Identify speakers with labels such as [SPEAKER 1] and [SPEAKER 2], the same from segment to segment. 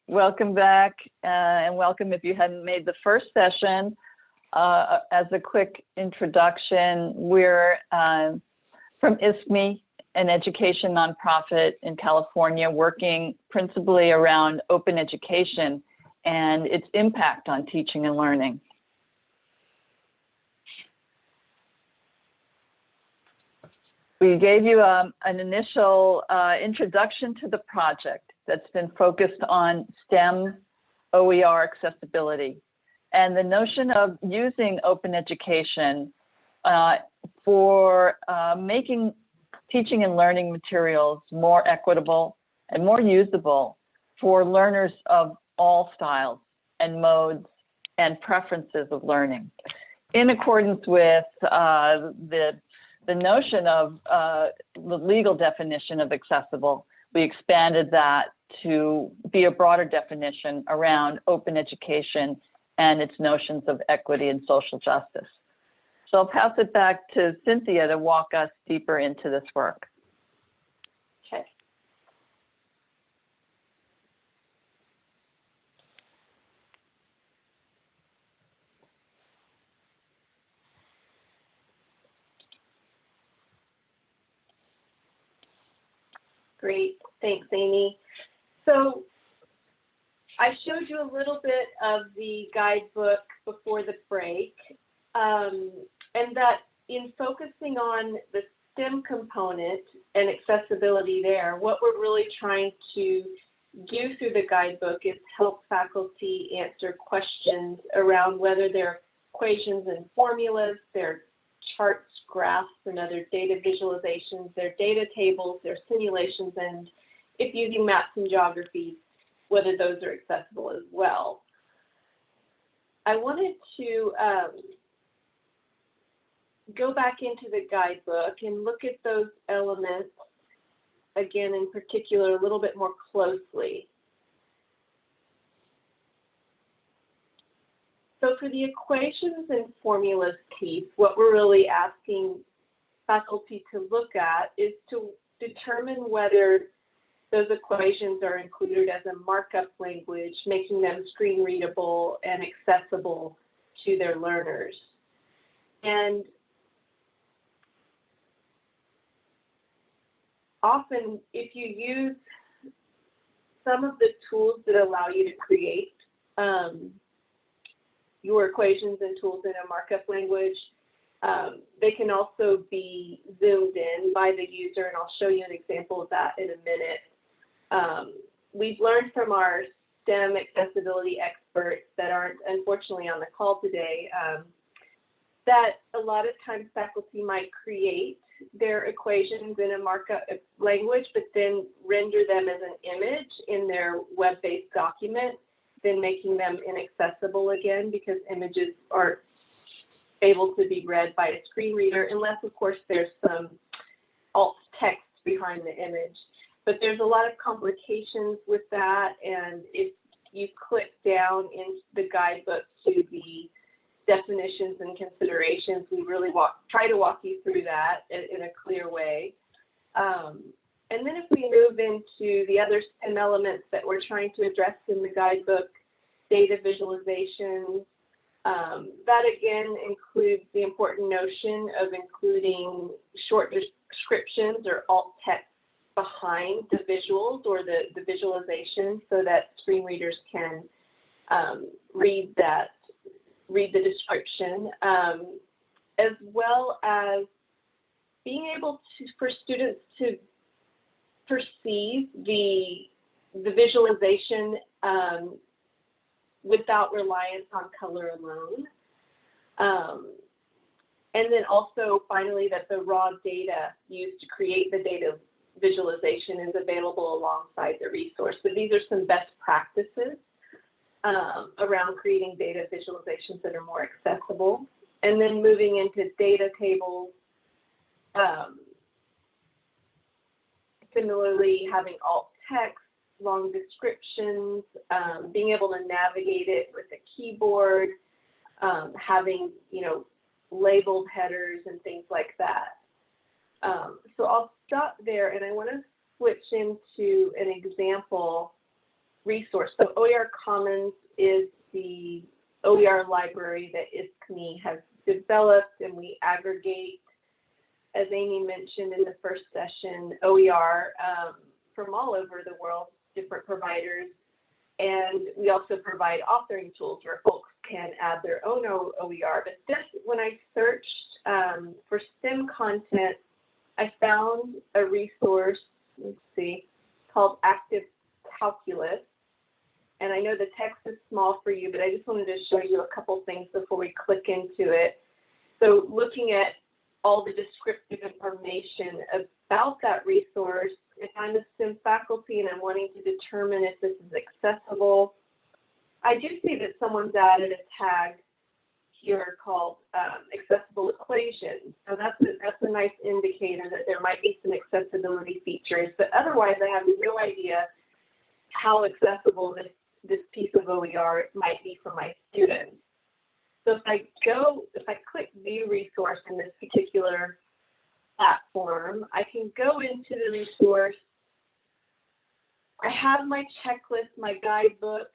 [SPEAKER 1] Welcome back, and welcome if you hadn't made the first session. As a quick introduction, we're from ISKME, an education nonprofit in California, working principally around open education and its impact on teaching and learning. We gave you an initial introduction to the project that's been focused on STEM OER accessibility and the notion of using open education for making teaching and learning materials more equitable and more usable for learners of all styles and modes and preferences of learning. In accordance with the notion of the legal definition of accessible, we expanded that to be a broader definition around open education and its notions of equity and social justice. So I'll pass it back to Cynthia to walk us deeper into this work.
[SPEAKER 2] Okay. Great, thanks, Amy. So I showed you a little bit of the guidebook before the break, and that in focusing on the STEM component and accessibility there, what we're really trying to do through the guidebook is help faculty answer questions around whether they're equations and formulas, they're charts, graphs, and other data visualizations, their data tables, their simulations, and if using maps and geography, whether those are accessible as well. I wanted to go back into the guidebook and look at those elements, again, in particular, a little bit more closely. So for the equations and formulas piece, what we're really asking faculty to look at is to determine whether those equations are included as a markup language, making them screen readable and accessible to their learners. And often, if you use some of the tools that allow you to create your equations and tools in a markup language, they can also be zoomed in by the user, and I'll show you an example of that in a minute. We've learned from our STEM accessibility experts that aren't unfortunately on the call today that a lot of times faculty might create their equations in a markup language, but then render them as an image in their web-based document, then making them inaccessible again because images aren't able to be read by a screen reader unless, of course, there's some alt text behind the image. But there's a lot of complications with that, and if you click down in the guidebook to the definitions and considerations, we really try to walk you through that in a clear way. And then if we move into the other STEM elements that we're trying to address in the guidebook, data visualization, that again includes the important notion of including short descriptions or alt text behind the visuals or the visualization so that screen readers can read the description, as well as being able to, for students to perceive the visualization without reliance on color alone. And then also, finally, that the raw data used to create the data visualization is available alongside the resource. So these are some best practices around creating data visualizations that are more accessible. And then moving into data tables, similarly having alt text, long descriptions, being able to navigate it with a keyboard, having, labeled headers and things like that. So I'll stop there, and I want to switch into an example resource. So OER Commons is the OER library that ISKME has developed, and we aggregate, as Amee mentioned in the first session, OER from all over the world, different providers. And we also provide authoring tools where folks can add their own OER. But this, when I searched for STEM content, I found a resource, let's see, called Active Calculus. And I know the text is small for you, but I just wanted to show you a couple things before we click into it. So looking at all the descriptive information about that resource, if I'm a STEM faculty and I'm wanting to determine if this is accessible, I do see that someone's added a tag here called accessible equations. So that's a nice indicator that there might be some accessibility features, but otherwise I have no idea how accessible this piece of OER might be for my students. So if I click view resource in this particular platform, I can go into the resource. I have my checklist, my guidebook.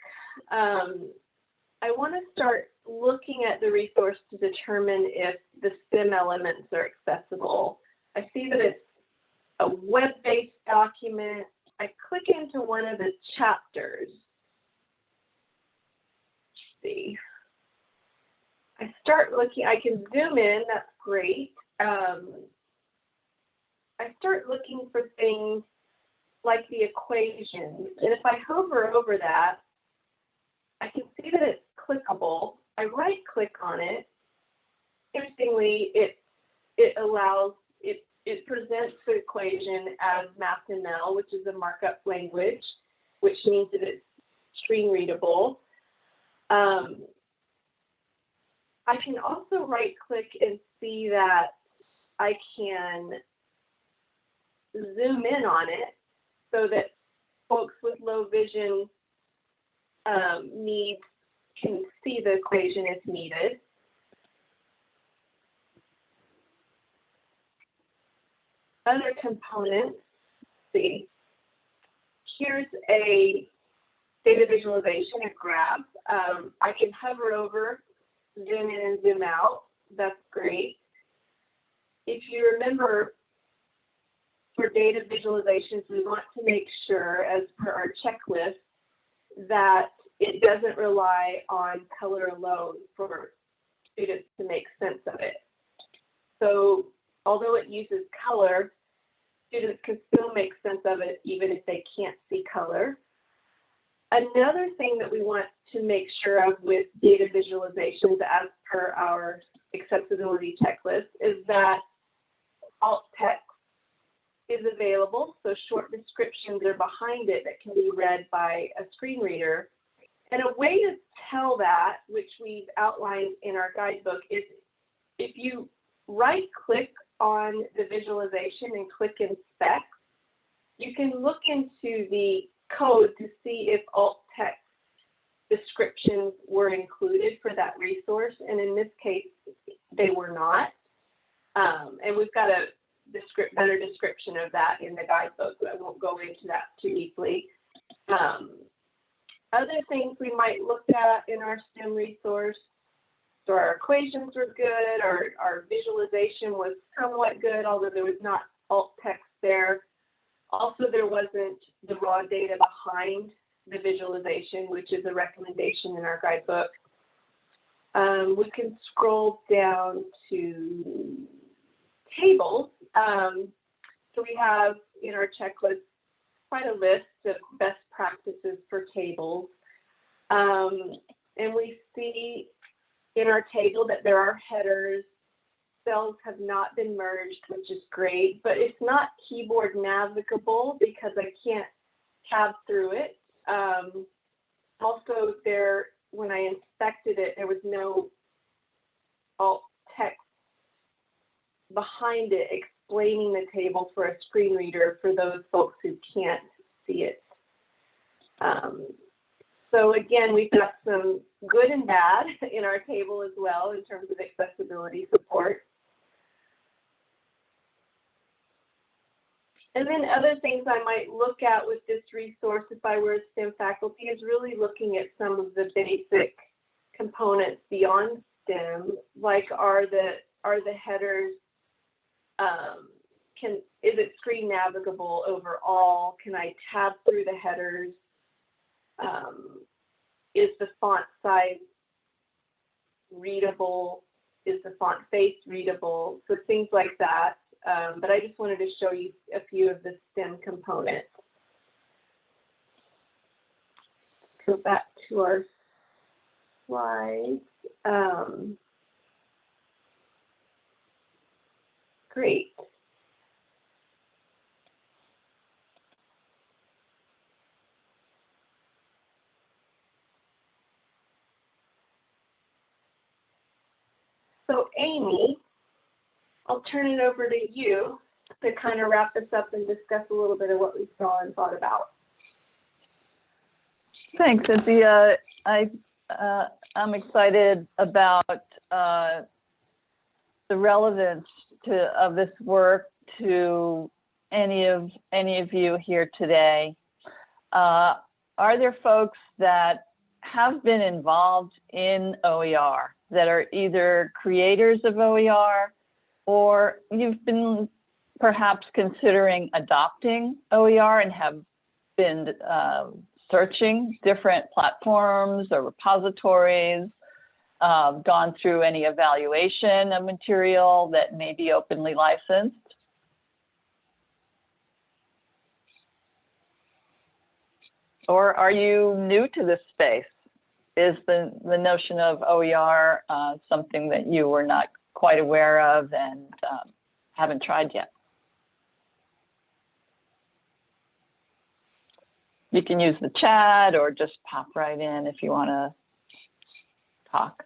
[SPEAKER 2] I want to start looking at the resource to determine if the STEM elements are accessible. I see that it's a web-based document. I click into one of the chapters. Let's see. I start looking, I can zoom in, that's great. I start looking for things like the equations. And if I hover over that, I can see that it's clickable. I right click on it. Interestingly, it presents the equation as MathML, which is a markup language, which means that it's screen readable. I can also right click and see that I can zoom in on it so that folks with low vision needs can see the equation if needed. Other components, let's see. Here's a data visualization, a graph. I can hover over, zoom in and zoom out. That's great. If you remember, for data visualizations, we want to make sure, as per our checklist, that it doesn't rely on color alone for students to make sense of it. So although it uses color, students can still make sense of it even if they can't see color. Another thing that we want to make sure of with data visualizations as per our accessibility checklist is that alt text is available, so short descriptions are behind it that can be read by a screen reader. And a way to tell that, which we've outlined in our guidebook, is if you right-click on the visualization and click Inspect, you can look into the code to see if alt text descriptions were included for that resource, and in this case, they were not. And we've got a better description of that in the guidebook, but I won't go into that too deeply. Other things we might look at in our STEM resource, so our equations were good, our visualization was somewhat good, although there was not alt text there. Also, there wasn't the raw data behind the visualization, which is a recommendation in our guidebook. We can scroll down to tables. So we have in our checklist quite a list of best practices for tables. And we see in our table that there are headers. Cells have not been merged, which is great, but it's not keyboard navigable because I can't tab through it. Also, when I inspected it, there was no alt text behind it explaining the table for a screen reader for those folks who can't see it. So again, we've got some good and bad in our table as well in terms of accessibility support. And then other things I might look at with this resource if I were a STEM faculty is really looking at some of the basic components beyond STEM, like are the headers, is it screen navigable overall? Can I tab through the headers? Is the font size readable? Is the font face readable? So things like that. But I just wanted to show you a few of the STEM components. Go back to our slides. Great. So Amee, I'll turn it over to you to kind of wrap this up and discuss a little bit of what we saw and thought about.
[SPEAKER 1] Thanks, Cynthia. I'm excited about the relevance of this work to any of you here today. Are there folks that have been involved in OER that are either creators of OER, or you've been perhaps considering adopting OER and have been searching different platforms or repositories, gone through any evaluation of material that may be openly licensed? Or are you new to this space? Is the notion of OER something that you were not quite aware of and haven't tried yet? You can use the chat or just pop right in if you want to talk.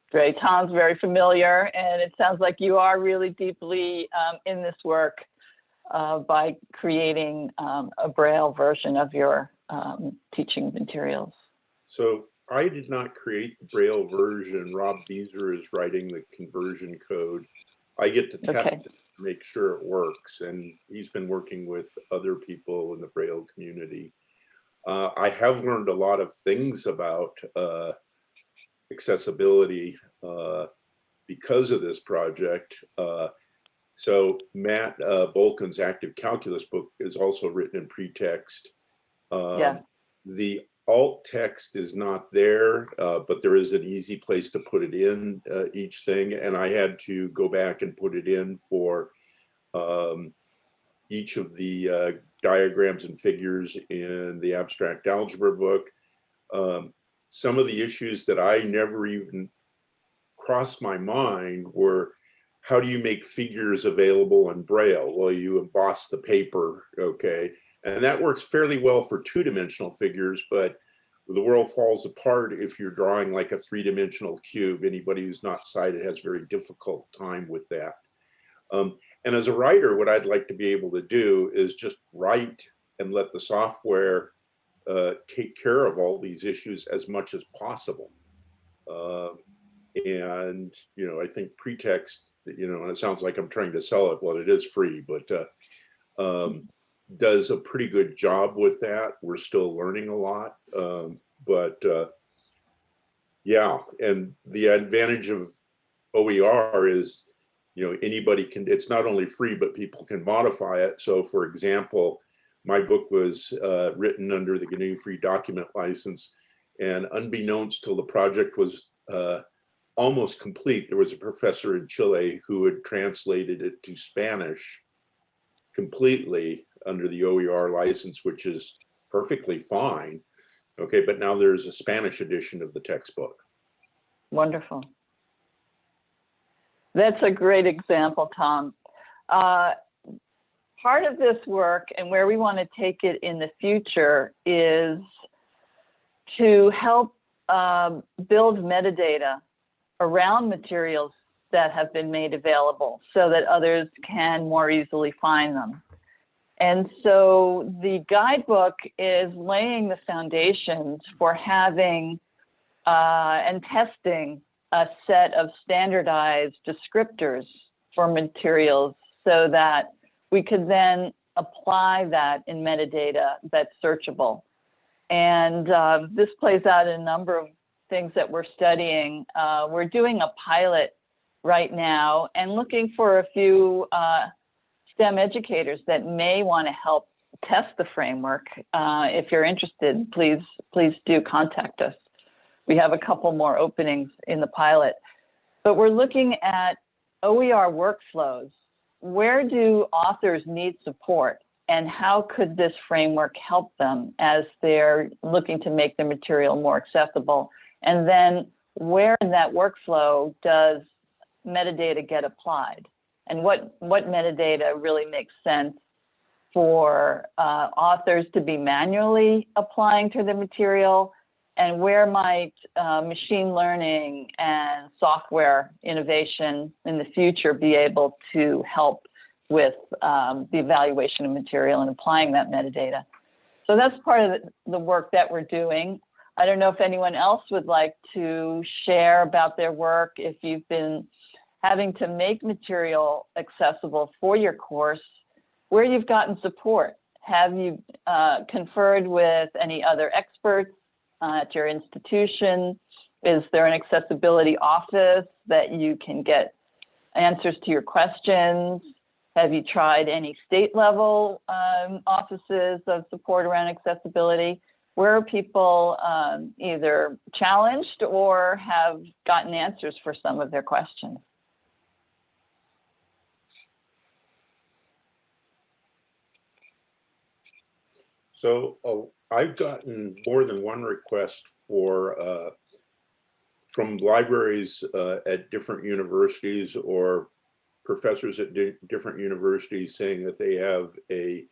[SPEAKER 1] Great, Tom's very familiar, and it sounds like you are really deeply in this work by creating a Braille version of your teaching materials.
[SPEAKER 3] So I did not create the Braille version. Rob Beezer is writing the conversion code. I get to test it to make sure it works, and he's been working with other people in the Braille community. I have learned a lot of things about accessibility because of this project. So Matt Bolkin's Active Calculus book is also written in pretext. The alt text is not there, but there is an easy place to put it in each thing. And I had to go back and put it in for each of the diagrams and figures in the abstract algebra book. Some of the issues that I never even crossed my mind were, how do you make figures available in Braille? Well, you emboss the paper, okay? And that works fairly well for two-dimensional figures, but the world falls apart if you're drawing like a three-dimensional cube. Anybody who's not sighted has a very difficult time with that. And as a writer, what I'd like to be able to do is just write and let the software take care of all these issues as much as possible. And, you know, I think pretext, you know, and it sounds like I'm trying to sell it. Well, it is free, but does a pretty good job with that. We're still learning a lot, yeah. And the advantage of OER is, you know, anybody can, it's not only free, but people can modify it. So for example, my book was written under the GNU Free Document License, and unbeknownst till the project was almost complete, there was a professor in Chile who had translated it to Spanish completely under the OER license, which is perfectly fine. Okay, but now there's a Spanish edition of the textbook.
[SPEAKER 1] Wonderful. That's a great example, Tom. Part of this work and where we want to take it in the future is to help build metadata around materials that have been made available so that others can more easily find them. And so the guidebook is laying the foundations for having and testing a set of standardized descriptors for materials so that we could then apply that in metadata that's searchable. And this plays out in a number of things that we're studying. We're doing a pilot right now and looking for a few STEM educators that may want to help test the framework. If you're interested, please do contact us. We have a couple more openings in the pilot. But we're looking at OER workflows. Where do authors need support, and how could this framework help them as they're looking to make their material more accessible? And then where in that workflow does metadata get applied? And what metadata really makes sense for authors to be manually applying to the material, and where might machine learning and software innovation in the future be able to help with the evaluation of material and applying that metadata? So that's part of the work that we're doing. I don't know if anyone else would like to share about their work, if you've been having to make material accessible for your course, where you've gotten support. Have you conferred with any other experts at your institution? Is there an accessibility office that you can get answers to your questions? Have you tried any state level offices of support around accessibility? Where are people either challenged or have gotten answers for some of their questions?
[SPEAKER 3] So I've gotten more than one request for from libraries at different universities or professors at different universities saying that they have a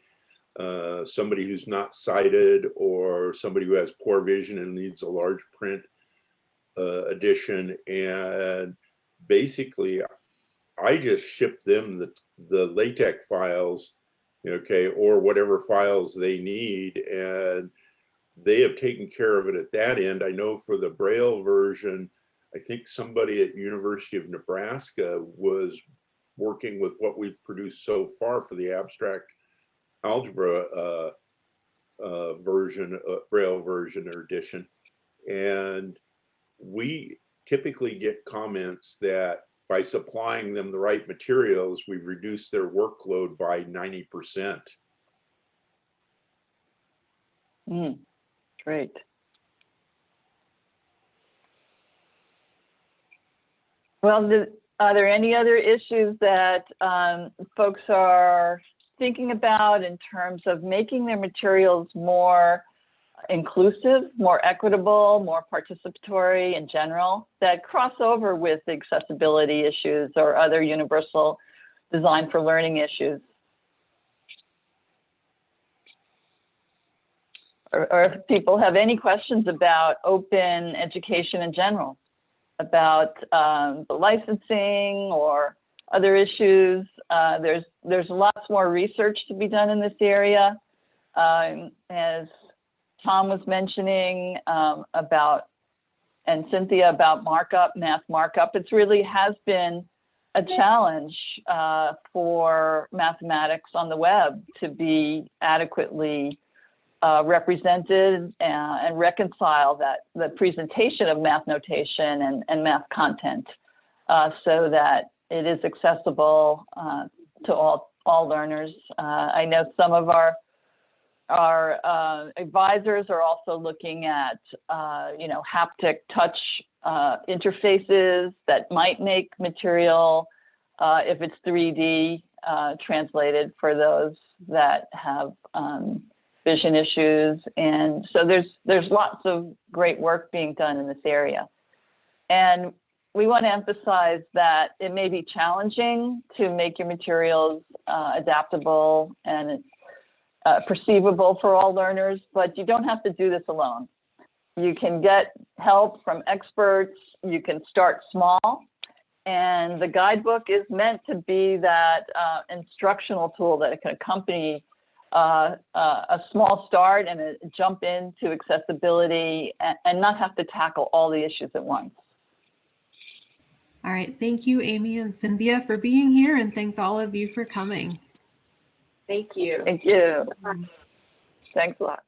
[SPEAKER 3] somebody who's not sighted or somebody who has poor vision and needs a large print edition. And basically, I just ship them the LaTeX files, okay, or whatever files they need, and they have taken care of it at that end. I know for the Braille version, I think somebody at University of Nebraska was working with what we've produced so far for the abstract algebra version, Braille version or edition. And we typically get comments that by supplying them the right materials, we've reduced their workload by 90%.
[SPEAKER 1] Great. Well, are there any other issues that folks are thinking about in terms of making their materials more inclusive, more equitable, more participatory in general, that cross over with the accessibility issues or other universal design for learning issues? Or if people have any questions about open education in general, about the licensing or other issues, there's lots more research to be done in this area. As Tom was mentioning about, and Cynthia, about markup, math markup, it really has been a challenge for mathematics on the web to be adequately represented and reconcile the presentation of math notation and math content so that it is accessible to all learners. I know some of our advisors are also looking at, haptic touch interfaces that might make material, if it's 3D, translated for those that have vision issues. And so there's lots of great work being done in this area. And we want to emphasize that it may be challenging to make your materials adaptable and perceivable for all learners, but you don't have to do this alone. You can get help from experts. You can start small. And the guidebook is meant to be that instructional tool that can accompany a small start and a jump into accessibility and not have to tackle all the issues at once.
[SPEAKER 4] All right. Thank you, Amee and Cynthia, for being here, and thanks all of you for coming.
[SPEAKER 2] Thank you.
[SPEAKER 1] Thank you. Thanks a lot.